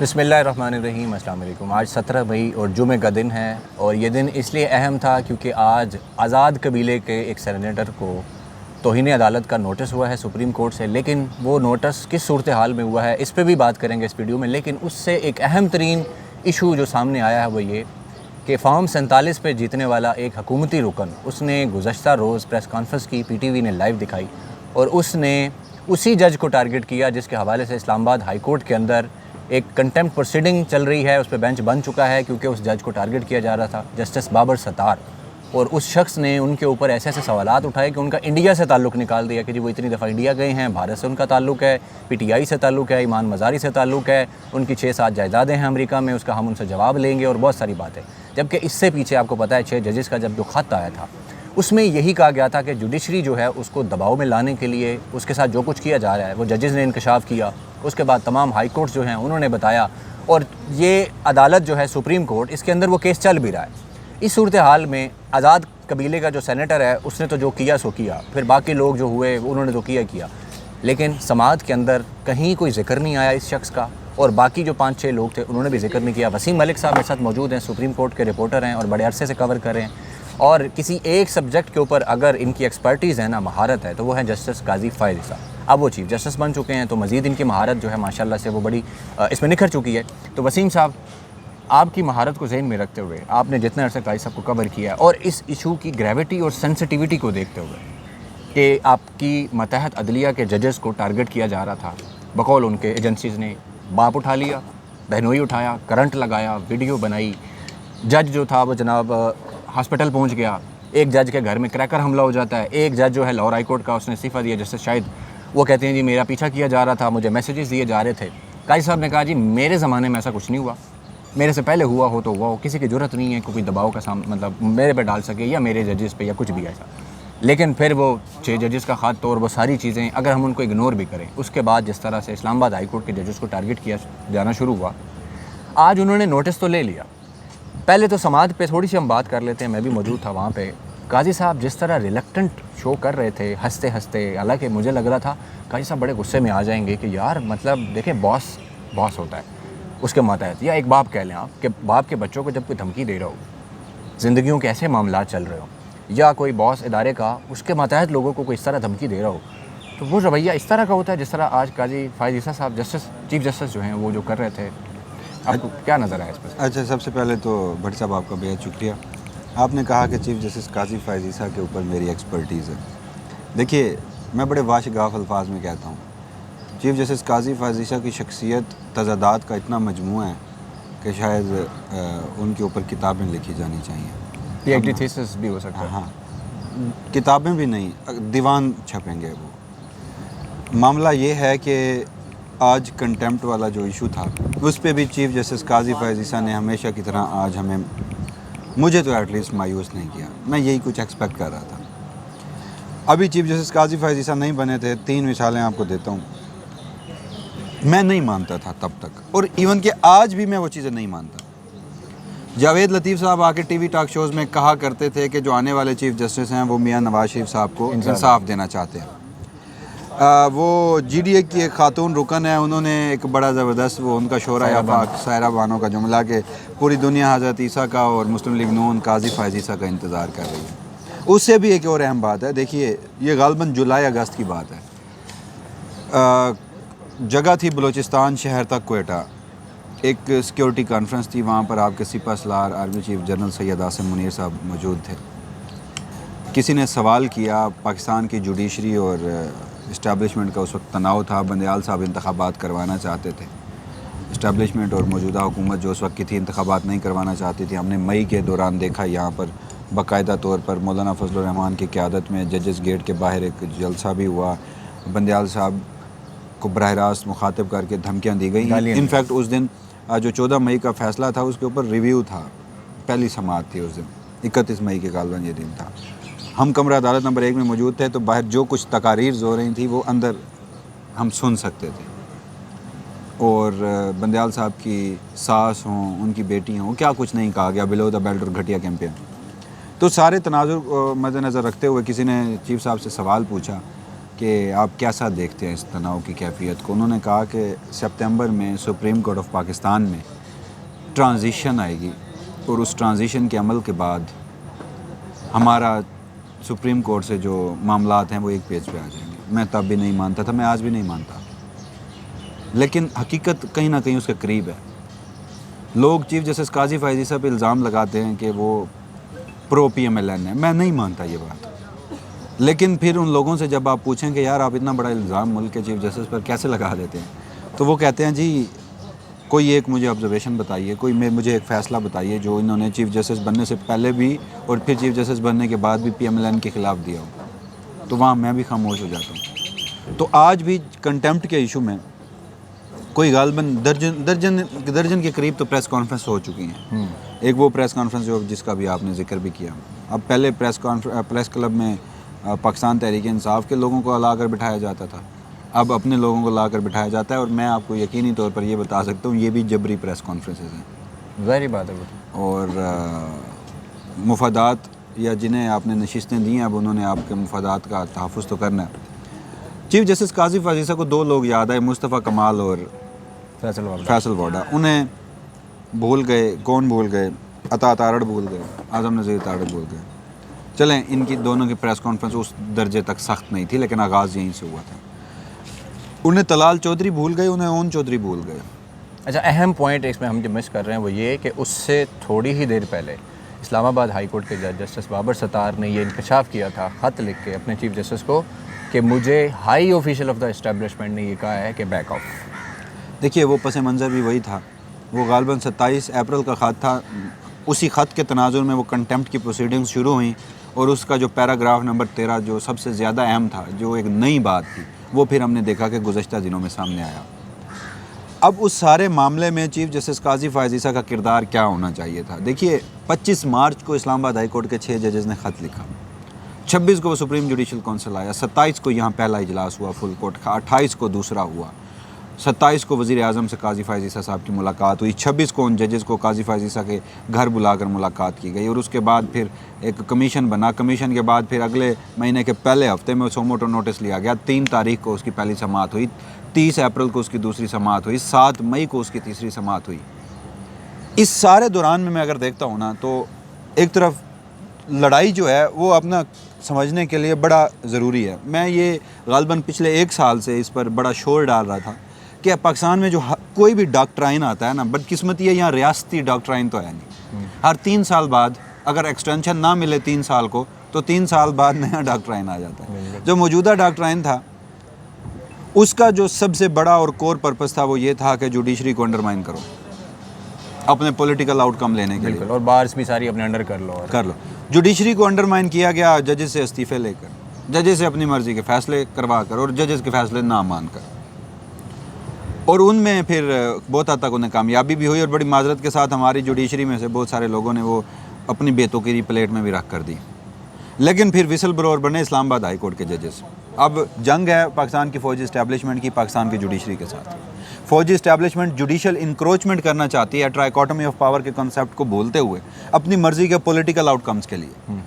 बिस्मिल्लाहिर्रहमानिर्रहीम, अस्सलाम वालेकुम। आज 17 मई और जुमे का दिन है और ये दिन इसलिए अहम था क्योंकि आज आज़ाद कबीले के एक सेनेटर को तौहीन अदालत का नोटिस हुआ है सुप्रीम कोर्ट से। लेकिन वो नोटिस किस सूरत हाल में हुआ है इस पर भी बात करेंगे इस वीडियो में। लेकिन उससे एक अहम तरीन इशू जो सामने आया है वो ये कि फॉर्म 47 पे जीतने वाला एक हुकूमती रुकन उसने गुज़श्ता रोज़ प्रेस कॉन्फ्रेंस की, PTV ने लाइव दिखाई और उसने उसी जज को टारगेट किया जिसके हवाले से इस्लामाबाद हाई कोर्ट के अंदर एक कंटेम्प्ट प्रोसीडिंग चल रही है। उस पर बेंच बन चुका है क्योंकि उस जज को टारगेट किया जा रहा था, जस्टिस बाबर सत्तार। और उस शख्स ने उनके ऊपर ऐसे ऐसे सवालात उठाए कि उनका इंडिया से ताल्लुक़ निकाल दिया कि जी वो इतनी दफ़ा इंडिया गए हैं, भारत से उनका ताल्लुक़ है, PTI से ताल्लुक़ है, ईमान मज़ारी से ताल्लुक़ है, उनकी 6-7 जायदादें हैं अमेरिका में, उसका हम उनसे जवाब लेंगे और बहुत सारी बातें। जबकि इससे पीछे आपको पता है 6 जजेस का जब जो ख़त आया था उसमें यही कहा गया था कि जुडिशरी जो है उसको दबाव में लाने के लिए उसके साथ जो कुछ किया जा रहा है वो जजेस ने इंकशाफ किया। उसके बाद तमाम हाई कोर्ट्स जो हैं उन्होंने बताया और ये अदालत जो है सुप्रीम कोर्ट, इसके अंदर वो केस चल भी रहा है। इस सूरत हाल में आज़ाद कबीले का जो सेनेटर है उसने तो जो किया सो किया, फिर बाकी लोग जो हुए उन्होंने तो किया, लेकिन समाज के अंदर कहीं कोई जिक्र नहीं आया इस शख्स का। और बाकी जो 5-6 लोग थे उन्होंने भी जिक्र नहीं किया। वसीम मलिक साहब मेरे साथ मौजूद हैं, सुप्रीम कोर्ट के रिपोर्टर हैं और बड़े अरसे से कवर कर रहे हैं। और किसी एक सब्जेक्ट के ऊपर अगर इनकी एक्सपर्टीज़ है ना, महारत है, तो वो है जस्टिस काजी फ़ायज़ ईसा। अब वो चीफ जस्टिस बन चुके हैं तो मज़ीद इनकी महारत जो है माशाल्लाह से वो बड़ी इसमें निखर चुकी है। तो वसीम साहब, आपकी महारत को ज़हन में रखते हुए आपने जितने अरसे काजी साहब को कवर किया और इस इशू की ग्रेविटी और सेंसिटिविटी को देखते हुए कि आपकी मतहत अदलिया के जजेस को टारगेट किया जा रहा था, बकौल उनके एजेंसीज़ ने बाप उठा लिया, बहनोई उठाया, करंट लगाया, वीडियो बनाई, जज जो था वो जनाब हॉस्पिटल पहुंच गया, एक जज के घर में क्रैकर हमला हो जाता है, एक जज जो है लाहौर हाई कोर्ट का उसने इस्तीफ़ा दिया जस्टिस शाहिद, वो कहते हैं जी मेरा पीछा किया जा रहा था, मुझे मैसेजेस दिए जा रहे थे। काजी साहब ने कहा जी मेरे ज़माने में ऐसा कुछ नहीं हुआ, मेरे से पहले हुआ हो तो हुआ हो, किसी की ज़रूरत नहीं है कि कोई दबाव का मतलब मेरे पे डाल सके या मेरे जजेस पे या कुछ भी ऐसा। लेकिन फिर वो 6 जजेस का ख़त और वो सारी चीज़ें अगर हम उनको इग्नोर भी करें, उसके बाद जिस तरह से इस्लामाबाद हाई कोर्ट के जजेस को टारगेट किया जाना शुरू हुआ, आज उन्होंने नोटिस तो ले लिया। पहले तो समाज पे थोड़ी सी हम बात कर लेते हैं, मैं भी मौजूद था वहाँ पे। काजी साहब जिस तरह रिलक्टेंट शो कर रहे थे हंसते हंसते, हालांकि मुझे लग रहा था काजी साहब बड़े गुस्से में आ जाएंगे कि यार मतलब देखें बॉस होता है उसके मातहत, या एक बाप कह लें आप कि बाप के बच्चों को जब कोई धमकी दे रहा हो, ज़िंदगियों के ऐसे मामला चल रहे हो, या कोई बॉस इदारे का उसके मातहत लोगों को कोई इस तरह धमकी दे रहा हो, तो वो रवैया इस तरह का होता है जिस तरह आज काजी फ़ायज़ ईसा साहब चीफ जस्टिस जो हैं वो जो कर रहे थे। आपको क्या नज़र आया इस पर? अच्छा, सबसे पहले तो भट्ट साहब आपका बेहद शुक्रिया। आपने कहा कि चीफ़ जस्टिस काजी फ़ायज़ ईसा के ऊपर मेरी एक्सपर्टीज़ है। देखिए, मैं बड़े वाशगाफ अल्फाज में कहता हूँ, चीफ़ जस्टिस काजी फ़ायज़ ईसा की शख्सियत तज़ादात का इतना मजमूआ है कि शायद उनके ऊपर किताबें लिखी जानी चाहिए। PhD थीसिस भी हो सकता है। हाँ, किताबें भी नहीं, दीवान छपेंगे। वो मामला ये है कि आज कंटेम्प्ट वाला जो इशू था उस पे भी चीफ़ जस्टिस काजी फ़ायज़ ईसा ने हमेशा की तरह आज हमें, मुझे तो एटलीस्ट मायूस नहीं किया। मैं यही कुछ एक्सपेक्ट कर रहा था। अभी चीफ़ जस्टिस काजी फ़ायज़ ईसा नहीं बने थे, 3 मिसालें आपको देता हूँ। मैं नहीं मानता था तब तक, और इवन कि आज भी मैं वो चीज़ें नहीं मानता। जावेद लतीफ़ साहब आके TV टॉक शोज़ में कहा करते थे कि जो आने वाले चीफ़ जस्टिस हैं वो मियाँ नवाज शरीफ साहब को इंसाफ देना चाहते हैं। वो GDA की एक खातून रुकन है, उन्होंने एक बड़ा ज़बरदस्त वो उनका शोरा आफाक सायरा बानो का जुमला कि पूरी दुनिया हज़रत ईसा का और मुस्लिम लीग नून काजी फ़ायज़ ईसा का इंतज़ार कर रही है। उससे भी एक और अहम बात है, देखिए ये गालबन जुलाई अगस्त की बात है। जगह थी बलूचिस्तान शहर तक कोयटा, एक सिक्योरिटी कॉन्फ्रेंस थी, वहाँ पर आपके सिपा सलार army chief general Syed Asim Munir साहब मौजूद थे। किसी ने सवाल किया, पाकिस्तान की जुडिशरी और इस्टेब्लिशमेंट का उस वक्त तनाव था, बंदयाल साहब इंतखाबात करवाना चाहते थे। इस्टेब्लिशमेंट और मौजूदा हुकूमत जो उस वक्त की थी इंतखाबात नहीं करवाना चाहती थी। हमने मई के दौरान देखा यहाँ पर बाकायदा तौर पर मौलाना फजलुर रहमान की क़यादत में जजेस गेट के बाहर एक जलसा भी हुआ, बंदयाल साहब को बराह रास्त मुखातिब करके धमकियाँ दी गई। इनफैक्ट उस दिन जो 14 मई का फ़ैसला था उसके ऊपर रिव्यू था, पहली समाअत थी उस दिन, 31 मई के गालबन ये दिन था। हम कमरा अदालत नंबर 1 में मौजूद थे, तो बाहर जो कुछ तकारीर हो रही थी वो अंदर हम सुन सकते थे। और बंदयाल साहब की सास हों, उनकी बेटी हों, क्या कुछ नहीं कहा गया, बिलो द बेल्ट और घटिया कैंपेन। तो सारे तनाजुर मद्देनज़र रखते हुए किसी ने चीफ साहब से सवाल पूछा कि आप कैसा देखते हैं इस तनाव की कैफियत को। उन्होंने कहा कि सितंबर में सुप्रीम कोर्ट ऑफ पाकिस्तान में ट्रांजिशन आएगी और उस ट्रांजिशन के अमल के बाद हमारा सुप्रीम कोर्ट से जो मामलात हैं वो एक पेज पे आ जाएंगे। मैं तब भी नहीं मानता था, मैं आज भी नहीं मानता, लेकिन हकीकत कहीं ना कहीं उसके करीब है। लोग चीफ जस्टिस काजी फैज़ी साहब पे इल्ज़ाम लगाते हैं कि वो प्रो PMLN है, मैं नहीं मानता ये बात। लेकिन फिर उन लोगों से जब आप पूछें कि यार आप इतना बड़ा इल्ज़ाम मुल्क के चीफ जस्टिस पर कैसे लगा देते हैं, तो वो कहते हैं जी कोई एक मुझे ऑब्जर्वेशन बताइए, कोई मुझे एक फ़ैसला बताइए जो इन्होंने चीफ जस्टिस बनने से पहले भी और फिर चीफ जस्टिस बनने के बाद भी PMLN के ख़िलाफ़ दिया हो। तो वहाँ मैं भी खामोश हो जाता हूँ। तो आज भी कंटेम्प्ट के इशू में कोई गालबन दर्जन के करीब तो प्रेस कॉन्फ्रेंस हो चुकी हैं। एक वो प्रेस कॉन्फ्रेंस जो जिसका भी आपने जिक्र भी किया। अब पहले प्रेस क्लब में पाकिस्तान तहरीक इंसाफ के लोगों को ला कर बिठाया जाता था, अब अपने लोगों को ला कर बिठाया जाता है। और मैं आपको यकीनी तौर पर ये बता सकता हूँ ये भी जबरी प्रेस कॉन्फ्रेंसेस हैं। ज़ाहिर बात है। और मुफादात या जिन्हें आपने नशिस्तें दी हैं अब उन्होंने आपके मुफादात का तहफ़्फ़ुज़ तो करना है। चीफ जस्टिस काजी फैज़ी साहब को दो लोग याद आए, मुस्तफ़ा कमाल और फैसल वाडा। उन्हें भूल गए, कौन भूल गए? अता तारड़ भूल गए, आज़म नज़ीर तारड़ भूल गए। चलें, इनकी दोनों की प्रेस कॉन्फ्रेंस उस दर्जे तक सख्त नहीं थी, लेकिन आगाज़ यहीं से हुआ था। उन्हें तलाल चौधरी भूल गए, उन्हें ओन चौधरी भूल गए। अच्छा, अहम पॉइंट इसमें हम जो मिस कर रहे हैं वो ये कि उससे थोड़ी ही देर पहले इस्लामाबाद हाई कोर्ट के जज जस्टिस बाबर सत्तार ने ये इंकशाफ किया था ख़त लिख के अपने चीफ जस्टिस को कि मुझे high official of the establishment ने ये कहा है कि बैक ऑफ। देखिए वो पस मंज़र भी वही था। वो गालबन 27 अप्रैल का ख़त था। उसी ख़त के तनाजुर में वो कंटेम्प्ट की प्रोसीडिंग्स शुरू हुई और उसका जो पैराग्राफ नंबर 13 जो सबसे ज़्यादा अहम था, जो एक नई बात थी, वो फिर हमने देखा कि गुज़श्ता दिनों में सामने आया। अब उस सारे मामले में चीफ जस्टिस काजी फैज़ी साहब का किरदार क्या होना चाहिए था? देखिए 25 मार्च को इस्लामाबाद हाई कोर्ट के 6 जजेस ने ख़त लिखा, 26 को सुप्रीम जुडिशल काउंसिल आया, 27 को यहाँ पहला इजलास हुआ फुल कोर्ट का, 28 को दूसरा हुआ, 27 को वज़ीर आज़म से काजी फैज़ी साहब की मुलाकात हुई, 26 को उन जजेस को काजी फैज़ी साहब के घर बुलाकर मुलाकात की गई और उसके बाद फिर एक कमीशन बना। कमीशन के बाद फिर अगले महीने के पहले हफ्ते में सोमोटो नोटिस लिया गया। 3 तारीख को उसकी पहली समाअत हुई, 30 अप्रैल को उसकी दूसरी समाअत हुई, 7 मई को उसकी तीसरी समाअत हुई। इस सारे दौरान में मैं अगर देखता हूँ ना, तो एक तरफ लड़ाई जो है वो अपना समझने के लिए बड़ा ज़रूरी है। मैं ये गालबन पिछले 1 साल से इस पर बड़ा शोर डाल रहा था कि पाकिस्तान में जो कोई भी डॉक्ट्राइन आता है ना, बदकिस्मती है यहाँ रियासती डॉक्ट्राइन तो है नहीं। हर 3 साल बाद अगर एक्सटेंशन ना मिले 3 साल को, तो 3 साल बाद नया डॉक्ट्राइन आ जाता है। जो मौजूदा डॉक्ट्राइन था उसका जो सबसे बड़ा और कोर पर्पस था वो ये था कि जुडिशरी को अंडरमाइन करो अपने पॉलिटिकल आउटकम लेने के लिए, और बार्स भी सारी अपने अंडर कर लो। जुडिशरी को अंडरमाइन किया गया जजेस से इस्तीफ़े लेकर, जजेस से अपनी मर्ज़ी के फ़ैसले करवा कर और जजेस के फ़ैसले ना मान कर, और उनमें फिर बहुत हद तक उन्हें कामयाबी भी हुई। और बड़ी माजरत के साथ हमारी जुडिशरी में से बहुत सारे लोगों ने वो अपनी बेतुकीरी प्लेट में भी रख कर दी। लेकिन फिर विसल ब्लोअर बने इस्लामाबाद हाई कोर्ट के जजेस। अब जंग है पाकिस्तान की फ़ौजी इस्टेब्लिशमेंट की पाकिस्तान की जुडिशरी के साथ। फ़ौजी इस्टेब्लिशमेंट जुडिशल इंक्रोचमेंट करना चाहती है ट्राइकोटमी ऑफ पावर के कॉन्सेप्ट को बोलते हुए अपनी मर्ज़ी के पॉलिटिकल आउटकम्स के लिए।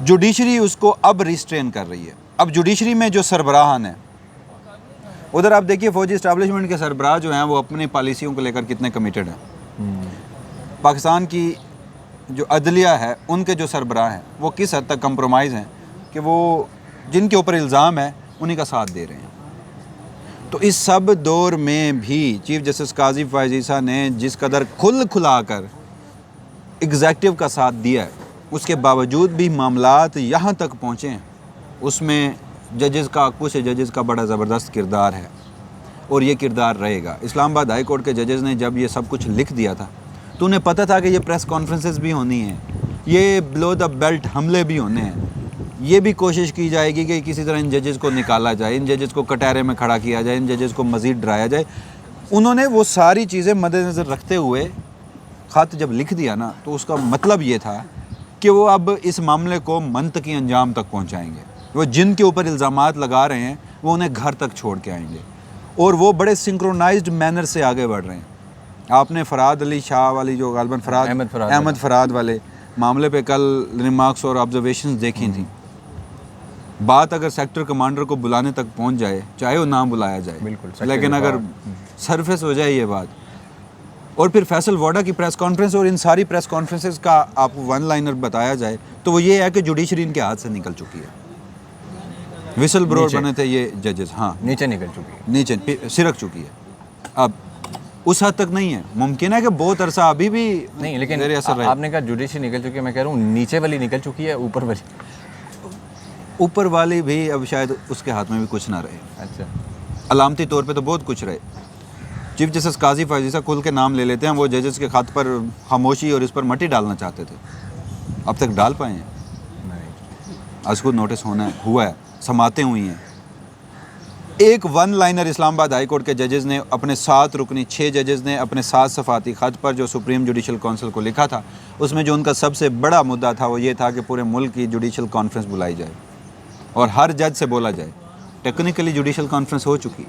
जुडिशरी उसको अब रिस्ट्रेन कर रही है। अब जुडिशरी में जो सरबराहान है, उधर आप देखिए फ़ौजी इस्टेब्लिशमेंट के सरबराह जो हैं वो अपनी पॉलिसियों को लेकर कितने कमिटेड हैं। पाकिस्तान की जो अदलिया है उनके जो सरबराह हैं वो किस हद तक कंप्रोमाइज़ हैं कि वो जिनके ऊपर इल्ज़ाम है उन्हीं का साथ दे रहे हैं। तो इस सब दौर में भी चीफ जस्टिस काजी फैज़ी साहब ने जिस कदर खुला कर एग्जेक्टिव का साथ दिया है, उसके बावजूद भी मामलात यहाँ तक पहुँचे हैं, उसमें जजेस का, कुछ जजेस का बड़ा ज़बरदस्त किरदार है और ये किरदार रहेगा। इस्लामाबाद हाई कोर्ट के जजेस ने जब ये सब कुछ लिख दिया था तो उन्हें पता था कि ये प्रेस कॉन्फ्रेंसेस भी होनी है, ये बिलो द बेल्ट हमले भी होने हैं, ये भी कोशिश की जाएगी कि किसी तरह इन जजेस को निकाला जाए, इन जजेस को कटहरे में खड़ा किया जाए, इन जजेस को मज़ीद डराया जाए। उन्होंने वो सारी चीज़ें मद्देनज़र रखते हुए ख़त जब लिख दिया ना, तो उसका मतलब ये था कि वो अब इस मामले को मंतकी अंजाम तक पहुँचाएँगे। वो जिनके ऊपर इल्ज़ामात लगा रहे हैं वो उन्हें घर तक छोड़ के आएंगे और वो बड़े सिंक्रोनाइज्ड मैनर से आगे बढ़ रहे हैं। आपने फ़राद अली शाह वाली जो गालबन अहमद फ़राद वाले मामले पे कल रिमार्क्स और ऑब्जर्वेशंस देखी थी। बात अगर सेक्टर कमांडर को बुलाने तक पहुंच जाए, चाहे वो ना बुलाया जाए, बिल्कुल, सेक्टर लेकिन के अगर सरफेस हो जाए ये बात, और फिर फैसल वाडा की प्रेस कॉन्फ्रेंस और इन सारी प्रेस कॉन्फ्रेंसेस का आपको वन लाइनर बताया जाए तो वो ये है कि जुडिशरी इनके हाथ से निकल चुकी है। विसल ब्लोअर नीचे। बने थे ये जजेस, हाँ नीचे निकल चुकी है। नीचे सिरक चुकी है। अब उस हद तक नहीं है, मुमकिन है कि बहुत अरसा अभी भी नहीं, लेकिन ज़ेर असर रहे। आपने कहा जुडिशरी निकल चुकी है, मैं कह रहा हूँ नीचे वाली निकल चुकी है, ऊपर वाली। ऊपर वाली भी अब शायद उसके हाथ में भी कुछ ना रहे। अच्छा, अलामती तौर पे तो बहुत कुछ रहे। चीफ जस्टिस काजी फायजीसा खुल के नाम ले लेते हैं, वो जजेस के खत पर खामोशी और इस पर मट्टी डालना चाहते थे, अब तक डाल पाए हैं? नहीं। आज खुद नोटिस हुआ है, समातें हुई हैं। एक one liner Islamabad high court के जजेस ने अपने 7 रुकनी 6 जजेस ने अपने 7 सफाती खत पर जो सुप्रीम जुडिशल काउंसिल को लिखा था, उसमें जो उनका सबसे बड़ा मुद्दा था वो ये था कि पूरे मुल्क की जुडिशल कॉन्फ्रेंस बुलाई जाए और हर जज से बोला जाए। टेक्निकली जुडिशल कॉन्फ्रेंस हो चुकी,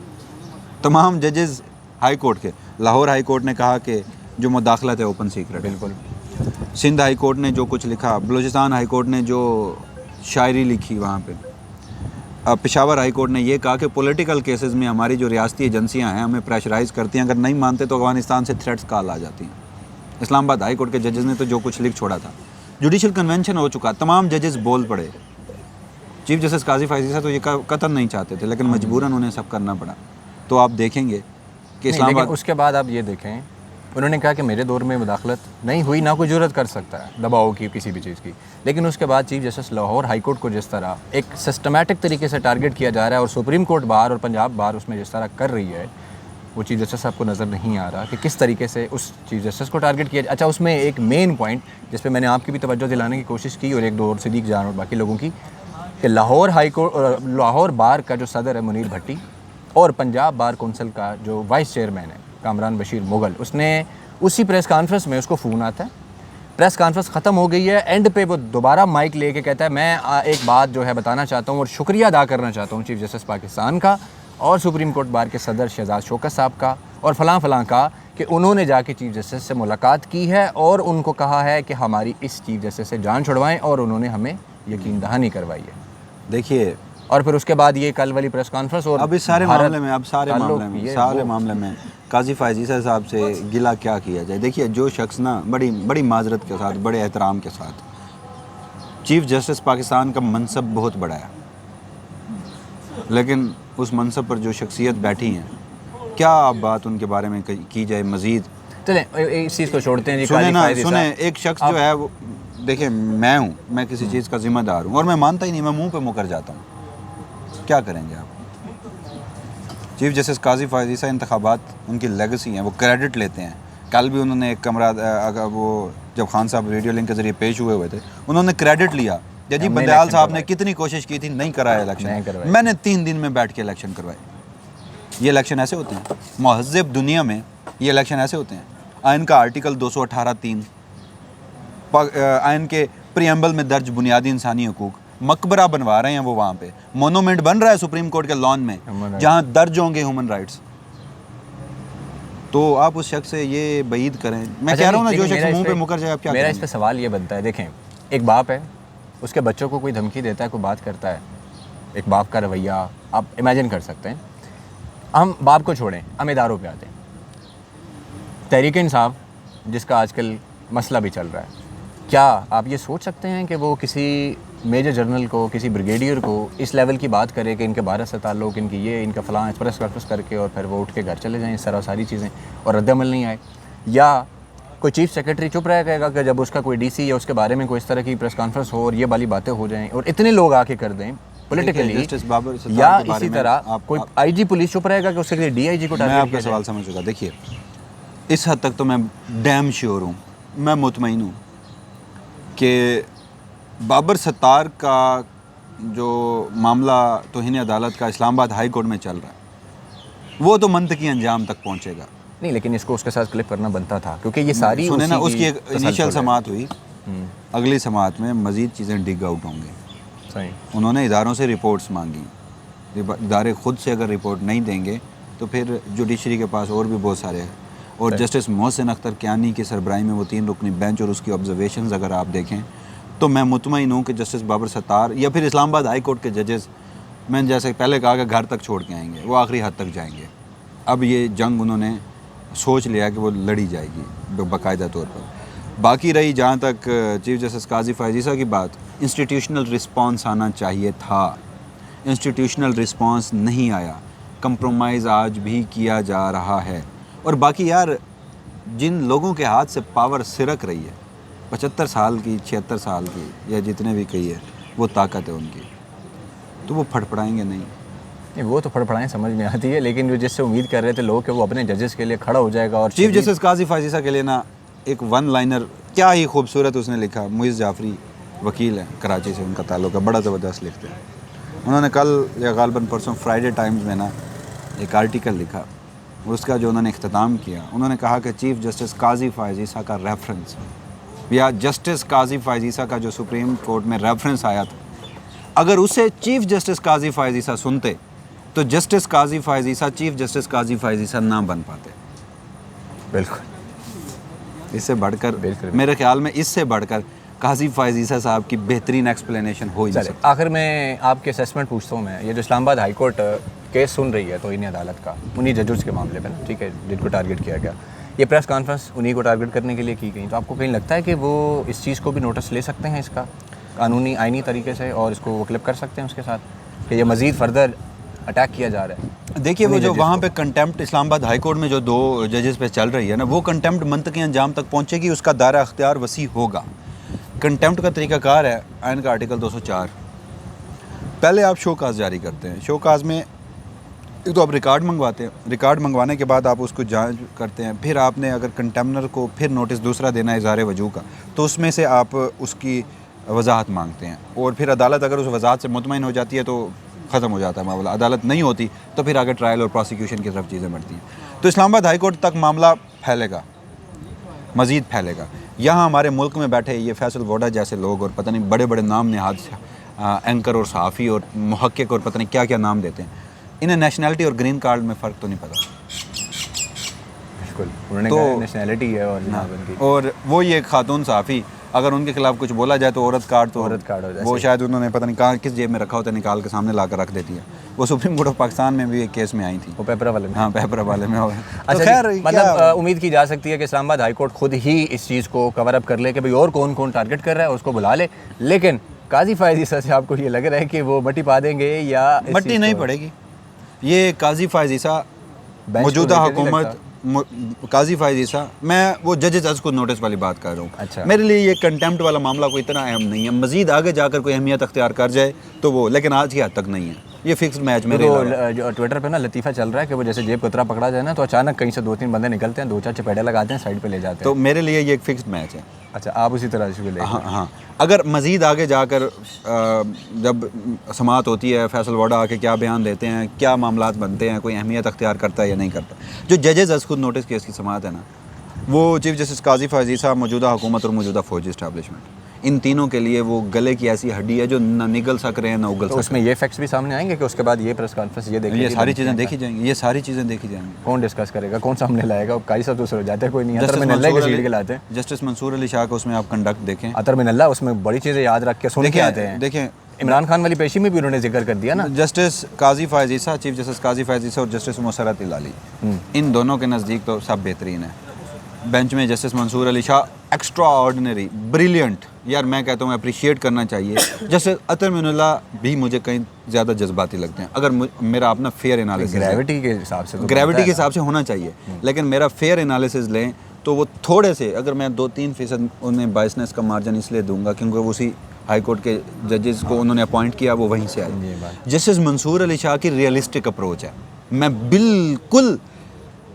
तमाम जजेस हाई कोर्ट के। लाहौर हाई कोर्ट ने कहा कि जो मुदाखलत है ओपन सीक्रेट, बिल्कुल। सिंध हाई कोर्ट ने जो कुछ लिखा, बलूचिस्तान हाई कोर्ट ने जो शायरी लिखी वहाँ पे, पेशावर हाई कोर्ट ने ये कहा कि पॉलिटिकल केसेस में हमारी जो रियासती एजेंसियाँ हैं हमें प्रेशराइज़ करती हैं, अगर नहीं मानते तो अफगानिस्तान से थ्रेट्स कॉल आ जाती हैं। इस्लामाबाद हाई कोर्ट के जजेस ने तो जो कुछ लिख छोड़ा था। जुडिशल कन्वेंशन हो चुका, तमाम जजेस बोल पड़े। चीफ जस्टिस काजी फायजीसा तो ये कतन नहीं चाहते थे, लेकिन मजबूरन उन्हें सब करना पड़ा। तो आप देखेंगे कि नहीं, इस्लामाबाद लेकिन उसके बाद आप ये देखें, उन्होंने कहा कि मेरे दौर में मुदाखलत नहीं हुई, ना कोई जरूरत कर सकता है दबाव की किसी भी चीज़ की। लेकिन उसके बाद chief justice Lahore high court को जिस तरह एक सिस्टमेटिक तरीके से टारगेट किया जा रहा है और सुप्रीम कोर्ट बार और पंजाब बार उसमें जिस तरह कर रही है, वो चीफ जस्टिस साहब को नज़र नहीं आ रहा कि किस तरीके से उस चीफ जस्टिस को टारगेट किया। अच्छा, उसमें एक मेन पॉइंट जिस पे मैंने आपकी भी तवज्जो दिलाने की कोशिश की और एक दो और सिद्दीक जान और बाकी लोगों की, कि लाहौर हाई कोर्ट, लाहौर बार का जो सदर है मुनीर भट्टी और पंजाब बार कौंसिल का जो वाइस चेयरमैन है कामरान बशीर मुगल, उसने उसी प्रेस कॉन्फ्रेंस में, उसको फ़ोन आता है, प्रेस कॉन्फ्रेंस ख़त्म हो गई है, एंड पे वो दोबारा माइक लेके कहता है मैं एक बात जो है बताना चाहता हूँ और शुक्रिया अदा करना चाहता हूँ चीफ जस्टिस पाकिस्तान का और सुप्रीम कोर्ट बार के सदर शहजाद शौकत साहब का और फलां का कि उन्होंने जाके चीफ जस्टिस से मुलाकात की है और उनको कहा है कि हमारी इस चीफ जस्टिस से जान छुड़वाएं और उन्होंने हमें यकीन दहानी करवाई है। देखिए, और फिर उसके बाद ये कल वाली प्रेस कॉन्फ्रेंस और अब इस सारे मामले में सारे वो- मामले में काजी फायजीसा साहब से गिला क्या किया जाए। देखिए, जो शख्स ना बड़ी माजरत के साथ, बड़े एहतराम के साथ, चीफ जस्टिस पाकिस्तान का मनसब बहुत बड़ा है, लेकिन उस मनसब पर जो शख्सियत बैठी हैं, क्या आप बात उनके बारे में की जाए मज़ीद? चलें इस चीज़ को छोड़ते हैं जी। सुने काली ना, फायदे सुने, साहब, एक शख्स जो है वो, देखिए मैं किसी चीज़ का ज़िम्मेदार हूँ और मैं मानता ही नहीं, मैं मुंह पे मुकर जाता हूँ, क्या करेंगे आप? चीफ जस्टिस काजी फायजीसा इंतखाबात उनकी लेगेसी हैं, वो क्रेडिट लेते हैं। कल भी उन्होंने एक कमरा वो जब खान साहब रेडियो लिंक के ज़रिए पेश हुए थे, उन्होंने क्रेडिट लिया जी हमने बंदयाल इलेक्शन साहब ने करवाए। कितनी कोशिश की थी, नहीं कराया नहीं इलेक्शन, करवाए। मैंने 3 दिन में बैठ के इलेक्शन करवाए। ये इलेक्शन ऐसे होते हैं महज़ब दुनिया में, ये इलेक्शन ऐसे होते हैं। आइन का आर्टिकल 218(3) आइन के प्रीएम्बल में दर्ज बुनियादी इंसानी हकूक़, मकबरा बनवा रहे हैं वो, वहाँ पे मोनूमेंट बन रहा है सुप्रीम कोर्ट के लॉन में जहाँ दर्ज होंगे ह्यूमन राइट्स। तो आप उस शख्स से ये बईद करें, मैं अच्छा, कह रहा हूँ ना, जो लेकिन शख्स मेरा मुंह इस पे मुकर जाए, आप क्या मेरा इस करेंगे? पे सवाल ये बनता है, देखें, एक बाप है, उसके बच्चों को कोई धमकी देता है, कोई बात करता है, एक बाप का रवैया आप इमेजिन कर सकते हैं। हम बाप को छोड़ें, हम इदारों पे आते हैं। तहरीक इंसाफ जिसका आजकल मसला भी चल रहा है, क्या आप ये सोच सकते हैं कि वो किसी मेजर जनरल को, किसी ब्रिगेडियर को इस लेवल की बात करे कि इनके भारत से ताल्लुक़, इनकी ये, इनका फ़लाँ, प्रेस कॉन्फ्रेंस करके और फिर वो उठ के घर चले जाएँ, सारी चीज़ें, और रद्द-ए-अमल नहीं आए? या कोई चीफ सेक्रेटरी चुप रहेगा कि जब उसका कोई डीसी या उसके बारे में कोई इस तरह की प्रेस कॉन्फ्रेंस हो और ये वाली बातें हो जाएं और इतने लोग आके कर दें पॉलिटिकली, जस्टिस बाबर सत्तार या के बारे इसी में तरह कोई आईजी पुलिस चुप रहेगा कि उसके लिए डीआईजी को मैं टारगेट आपका किया सवाल समझ चुका। देखिए, इस हद तक तो मैं डैम श्योर हूँ, मैं मुतमईन हूँ कि बाबर सत्तार का जो मामला तौहीन अदालत का इस्लामाबाद हाई कोर्ट में चल रहा है, वो तो मंतकी अंजाम तक पहुँचेगा। नहीं, लेकिन इसको उसके साथ क्लिप करना बनता था क्योंकि ये सारी सुने ना, उसी उसकी एक तसलसल इनिशियल है। समाअत हुई, अगली समाअत में मज़ीद चीज़ें डिग आउट होंगी। सही। उन्होंने इदारों से रिपोर्ट्स मांगी, इदारे खुद से अगर रिपोर्ट नहीं देंगे तो फिर जुडिशरी के पास और भी बहुत सारे हैं। और जस्टिस मोहसिन अख्तर कियानी की सरबराही में वो 3 रुकनी बेंच और उसकी ऑब्जर्वेशंस अगर आप देखें तो मैं मुतमईन हूँ कि जस्टिस बाबर सत्तार या फिर इस्लामाबाद हाई कोर्ट के जजेस, मैंने जैसे पहले कहा कि घर तक छोड़ के आएंगे, वो आखिरी हद तक जाएंगे। अब ये जंग उन्होंने सोच लिया कि वो लड़ी जाएगी बाकायदा तौर पर। बाकी रही जहाँ तक चीफ जस्टिस काजी फायजीसा की बात, इंस्टीट्यूशनल रिस्पांस आना चाहिए था, इंस्टीट्यूशनल रिस्पांस नहीं आया, कंप्रोमाइज़ आज भी किया जा रहा है। और बाकी यार जिन लोगों के हाथ से पावर सिरक रही है, 75 साल की, 76 साल की या जितने भी कही है, वो ताकत है उनकी, तो वो फड़फड़ाएंगे नहीं। वो तो फड़फड़ाएं समझ में आती है, लेकिन जो जिससे उम्मीद कर रहे थे लोग कि वो अपने जजेस के लिए खड़ा हो जाएगा और चीफ जस्टिस काजी फायजीसा के लिए ना एक वन लाइनर क्या ही खूबसूरत उसने लिखा। मुइज़ जाफरी वकील हैं, कराची से उनका ताल्लुक है, बड़ा ज़बरदस्त लिखते हैं। उन्होंने कल या गालबन परसों फ्राइडे टाइम्स में ना एक आर्टिकल लिखा, उसका जो उन्होंने इख्तिताम किया, उन्होंने कहा कि चीफ जस्टिस काजी फायजीसा का रेफरेंस या जस्टिस काजी फायजीसा का जो सुप्रीम कोर्ट में रेफरेंस आया था, अगर उसे चीफ जस्टिस काजी फायजीसा सुनते तो जस्टिस काजी फायजीसा चीफ जस्टिस काजी फायजीसा ना बन पाते। बिल्कुल, इससे बढ़कर मेरे ख्याल में इससे बढ़कर काजी फायजीसा साहब की बेहतरीन एक्सप्लेनेशन हो ही नहीं सकती। आखिर में आपके असेसमेंट पूछता हूँ मैं, ये जो इस्लामाबाद हाई कोर्ट केस सुन रही है तौहीन अदालत का उन्हीं जजेस के मामले में ना, ठीक है, जिनको टारगेट किया गया, ये प्रेस कॉन्फ्रेंस उन्हीं को टारगेट करने के लिए की गई, तो आपको कहीं लगता है कि वो इस चीज़ को भी नोटिस ले सकते हैं इसका कानूनी आइनी तरीके से और इसको वो क्लिप कर सकते हैं उसके साथ कि ये मज़ीद फर्दर अटैक किया जा रहा है? देखिए वो जो वहाँ पे कंटेम्प्ट इस्लामाबाद हाई कोर्ट में जो 2 जजेस पे चल रही है ना, वो कंटेम्प्ट मंतकी अंजाम तक पहुँचेगी, उसका दायरा अख्तियार वसी होगा। कंटेम्प्ट का तरीक़ाकार है आइन का आर्टिकल 204। पहले आप शोकाज जारी करते हैं, शोकाज में एक तो आप रिकॉर्ड मंगवाते हैं, रिकॉर्ड मंगवाने के बाद आप उसको जांच करते हैं, फिर आपने अगर कंटेम्नर को फिर नोटिस दूसरा देना है इज़हार वजू का, तो उसमें से आप उसकी वजाहत मांगते हैं, और फिर अदालत अगर उस वजाहत से मुतमईन हो जाती है तो ख़त्म हो जाता है मामला। अदालत नहीं होती तो फिर आगे ट्रायल और प्रोसिक्यूशन की तरफ चीज़ें बढ़ती हैं। तो इस्लामाबाद हाई कोर्ट तक मामला फैलेगा, मज़ीद फैलेगा। यहाँ हमारे मुल्क में बैठे ये फैसल वोडा जैसे लोग और पता नहीं बड़े बड़े नाम नहाद एंकर और सहाफ़ी और मुहक्किक और पता नहीं क्या क्या नाम देते हैं, इन्हें नेशनैलिटी और ग्रीन कार्ड में फ़र्क तो नहीं पता। बिल्कुल, उन्होंने तो कहा नेशनैलिटी है और वो ये खातून सहाफ़ी अगर उनके खिलाफ कुछ बोला जाए तो औरत कार्ड हो जाए, वो शायद उन्होंने पता नहीं कहाँ किस जेब में रखा होता है, निकाल के सामने ला कर रख देती है। वो सुप्रीम कोर्ट ऑफ पाकिस्तान में भी एक केस में आई थी, वो पेपरा वाले में। हाँ, पेपरा वाले में। अच्छा, तो खैर मतलब उम्मीद की जा सकती है कि इस्लामाबाद हाई कोर्ट खुद ही इस चीज़ को कवर अप कर ले कि भाई और कौन कौन टारगेट कर रहा है उसको बुला ले, लेकिन काजी फायजीसा से आपको ये लग रहा है कि वो मट्टी पा देंगे या मट्टी नहीं पड़ेगी। ये काजी फायजीसा मौजूदा हुकूमत काजी फायजीसा, मैं वो जजेस अज को नोटिस वाली बात कर रहा हूँ। अच्छा। मेरे लिए ये कंटेम्प्ट वाला मामला कोई इतना अहम नहीं है, मज़ीद आगे जाकर कोई अहमियत अख्तियार कर जाए तो वो, लेकिन आज की हद तक नहीं है, ये फिक्स्ड मैच मेरे जो ट्विटर पे ना लतीफ़ा चल रहा है कि वो जैसे जेब कतरा पकड़ा जाए ना तो अचानक कहीं से 2-3 बंदे निकलते हैं, 2-4 चपेड़े लगाते हैं, साइड पे ले जाते हैं। तो मेरे लिए ये एक फिक्स्ड मैच है। अच्छा, आप उसी तरह से ले। हाँ हाँ, अगर मज़ीद आगे जाकर जब समाअत होती है, फैसल वाडा आके क्या बयान देते हैं, क्या मामलात बनते हैं, कोई अहमियत अख्तियार करता है या नहीं करता, जो जजेस अज खुद नोटिस केस की समाअत है ना, वो चीफ जस्टिस काजी फायजीसा, मौजूदा हुकूमत और मौजूदा फौजी इस्टेब्लिशमेंट, इन तीनों के लिए वो गले की ऐसी हड्डी है जो ना निगल सक रहे हैं ना उगल तो उसमें ये फैक्ट्स भी सामने आएंगे कि उसके बाद ये प्रेस कॉन्फ्रेंस ये देखिए, ये सारी चीज़ें देखी जाएंगी, ये सारी चीज़ें देखी जाएंगी। कौन डिस्कस करेगा, कौन सामने लाएगा? काजी साहब दूसरे हो जाते हैं, कोई नहीं, अतर मिनल्ला के सीट के लाते हैं। जस्टिस मंसूर अली शाह को उसमें आप कंडक्ट देखें, अतर मिनल्ला उसमें बड़ी चीज़ें याद रख के सुन के आते हैं। देखें इमरान खान वाली पेशी में भी उन्होंने जिक्र कर दिया ना, जस्टिस काजी फायजीसा, चीफ जस्टिस काजी फायजीसा और जस्टिस मुसरत इलाली, इन दोनों के नज़दीक तो सब बेहतरीन है। बेंच में justice Mansoor Ali Shah extraordinary brilliant, यार मैं कहता हूँ अप्रिशिएट करना चाहिए। जस्टिस अतर मिनल्ला भी मुझे कहीं ज़्यादा जज्बाती लगते हैं, अगर मेरा अपना फेयर एनालिसिस, ग्रेविटी के हिसाब से, ग्रेविटी के हिसाब से होना चाहिए, लेकिन मेरा फेयर एनालिसिस लें तो वो थोड़े से, अगर मैं 2-3% उन्हें बायसनेस का मार्जिन इसलिए दूंगा क्योंकि वो उसी हाई कोर्ट के जजेस को उन्होंने अपॉइंट किया, वो वहीं से आए। जस्टिस मंसूर अली शाह की रियलिस्टिक अप्रोच है, मैं बिल्कुल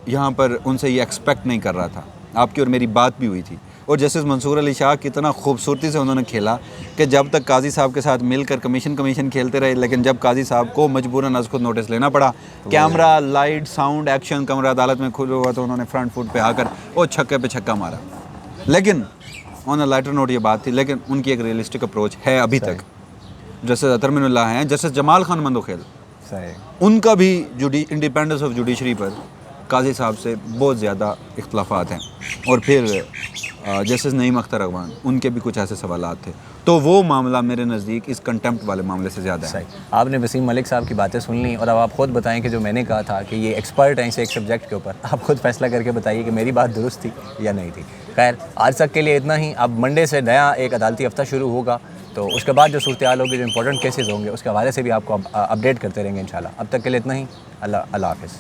यहाँ पर उनसे ये एक्सपेक्ट नहीं कर रहा था। आपकी और मेरी बात भी हुई थी, और जस्टिस मंसूर अली शाह कितना खूबसूरती से उन्होंने खेला कि जब तक काजी साहब के साथ मिलकर कमीशन खेलते रहे, लेकिन जब काजी साहब को मजबूरन आज खुद नोटिस लेना पड़ा, कैमरा, लाइट, साउंड, एक्शन, कमरा अदालत में खुला हुआ, तो उन्होंने फ्रंट फुट पे आकर वो छक्के पे छक्का मारा। लेकिन ऑन अ लाइटर नोट ये बात थी, लेकिन उनकी एक रियलिस्टिक अप्रोच है अभी तक। जस्टिस अतर मिनल्ला हैं, जस्टिस जमाल खान मंदोखेल, उनका भी इंडिपेंडेंस ऑफ जुडिशरी पर काजी साहब से बहुत ज़्यादा इख्तलाफात हैं। और फिर जस्टिस नईम अख्तर अगवान, उनके भी कुछ ऐसे सवालात थे। तो वो मामला मेरे नज़दीक इस कंटेम्प्ट वाले मामले से ज़्यादा है। सही। आपने वसीम मलिक साहब की बातें सुन ली और अब आप ख़ुद बताएं कि जो मैंने कहा था कि ये एक्सपर्ट हैं इस एक सब्जेक्ट के ऊपर, आप खुद फैसला करके बताइए कि मेरी बात दुरुस्त थी या नहीं थी। खैर, आज तक के लिए इतना ही। अब मंडे से नया एक अदालती हफ्ता शुरू होगा, तो उसके बाद जो सूरत हाल होगी, जो इंपॉर्टेंट केसेस होंगे, उसके हवाले से भी आपको अपडेट करते रहेंगे इंशाल्लाह। अब तक के लिए इतना ही। अल्लाह हाफ़िज़।